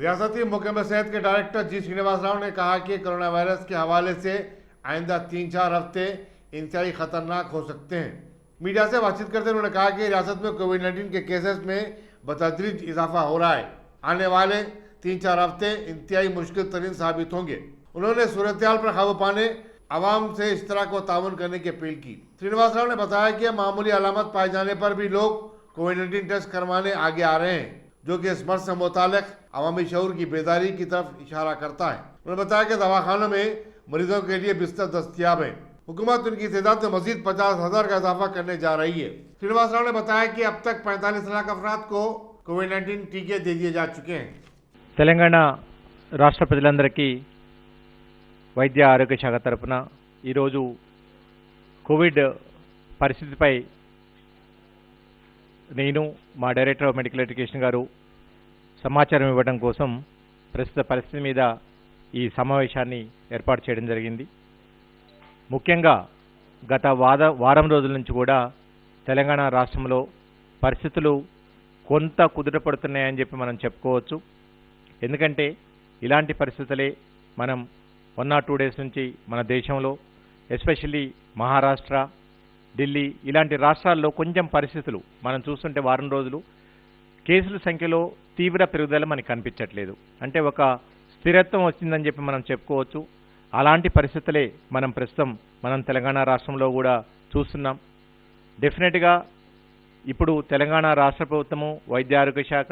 रियासती महकमे सेहत के डायरेक्टर जी श्रीनिवास राव ने कहा कि कोरोना वायरस के हवाले से आइंदा 3-4 हफ्ते इंतहाई खतरनाक हो सकते हैं। मीडिया से बातचीत करते हुए उन्होंने कहा कि रियासत में कोविड-19 के केसेस में बतदरीज इजाफा हो रहा है। आने वाले 3-4 हफ्ते इंतहाई मुश्किल तरीन साबित होंगे। उन्होंने सूरत-ए-हाल पर काबू पाने आवाम से इस तरह को ताउन करने की अपील की। श्रीनिवास राव ने बताया कि मामूली अलामत पाए जाने पर भी लोग कोविड-19 टेस्ट करवाने आगे आ रहे हैं, जो कि इस मर्ज से मुतालिक अवामी शऊर की बेदारी की तरफ इशारा करता है। उन्होंने बताया कि दवाखानों में मरीजों के लिए बिस्तर दस्तयाब है। हुकूमत उनकी तादाद में मजीद 50,000 का इजाफा करने जा रही है। श्रीनिवास राव ने बताया कि अब तक 45 लाख अफराद को कोविड-19 टीके दे दिए जा चुके हैं। తెలంగాణ రాష్ట్ర ప్రజలందరికీ వైద్య ఆరోగ్య శాఖ తరపున ఈరోజు కోవిడ్ పరిస్థితిపై నేను మా డైరెక్టర్ ఆఫ్ మెడికల్ ఎడ్యుకేషన్ గారు సమాచారం ఇవ్వడం కోసం ప్రస్తుత పరిస్థితి మీద ఈ సమావేశాన్ని ఏర్పాటు చేయడం జరిగింది. ముఖ్యంగా గత వారం రోజుల నుంచి కూడా తెలంగాణ రాష్ట్రంలో పరిస్థితులు కొంత కుదుటపడుతున్నాయని చెప్పి మనం చెప్పుకోవచ్చు. ఎందుకంటే ఇలాంటి పరిస్థితులే మనం 1 or 2 days నుంచి మన దేశంలో ఎస్పెషల్లీ మహారాష్ట్ర, ఢిల్లీ ఇలాంటి రాష్ట్రాల్లో కొంచెం పరిస్థితులు మనం చూస్తుంటే వారం రోజులు కేసుల సంఖ్యలో తీవ్ర పెరుగుదల మనకు కనిపించట్లేదు. అంటే ఒక స్థిరత్వం వచ్చిందని చెప్పి మనం చెప్పుకోవచ్చు. అలాంటి పరిస్థితులే మనం తెలంగాణ రాష్ట్రంలో కూడా చూస్తున్నాం. డెఫినెట్గా ఇప్పుడు తెలంగాణ రాష్ట్ర ప్రభుత్వము వైద్య ఆరోగ్య శాఖ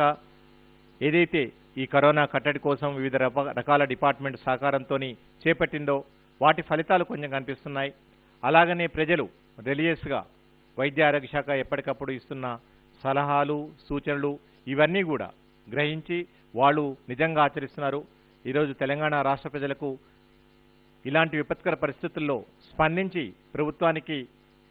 ఏదైతే ఈ కరోనా కట్టడి కోసం వివిధ రకాల డిపార్ట్మెంట్ సహకారంతో చేపట్టిందో వాటి ఫలితాలు కొంచెం కనిపిస్తున్నాయి. అలాగనే ప్రజలు రిలీజియస్గా వైద్య ఆరోగ్య శాఖ ఎప్పటికప్పుడు ఇస్తున్న సలహాలు, సూచనలు ఇవన్నీ కూడా గ్రహించి వాళ్ళు నిజంగా ఆచరిస్తున్నారు. ఈరోజు తెలంగాణ రాష్ట్ర ప్రజలకు ఇలాంటి విపత్కర పరిస్థితుల్లో స్పందించి ప్రభుత్వానికి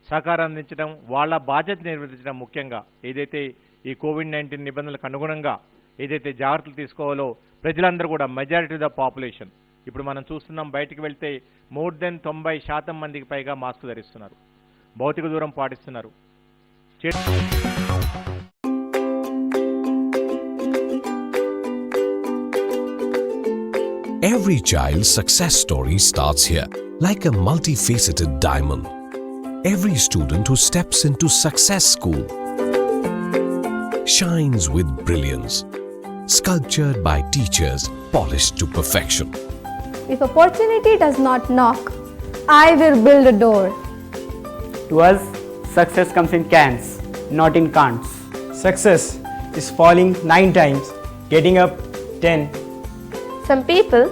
సహకారం అందించడం, వాళ్ళ బాధ్యత నిర్వర్తించడం, ముఖ్యంగా ఏదైతే ఈ కోవిడ్-19 నిబంధనలకు అనుగుణంగా ఏదైతే జాగ్రత్తలు తీసుకోవాలో ప్రజలందరూ కూడా మెజారిటీ ఆఫ్ ద పాపులేషన్ ఇప్పుడు మనం చూస్తున్నాం. బయటికి వెళ్తే మోర్ దెన్ 90% మందికి పైగా మాస్క్ ధరిస్తున్నారు, భౌతిక దూరం పాటిస్తున్నారు. Every child's success story starts here, like a multifaceted diamond. Every student who steps into Success School shines with brilliance, sculptured by teachers polished to perfection. If opportunity does not knock, I will build a door. To us, success comes in cans, not in can'ts. Success is falling 9 times, getting up 10. Some people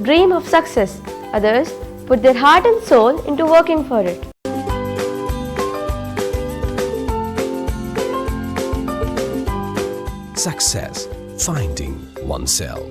dream of success, others put their heart and soul into working for it. Success, finding oneself.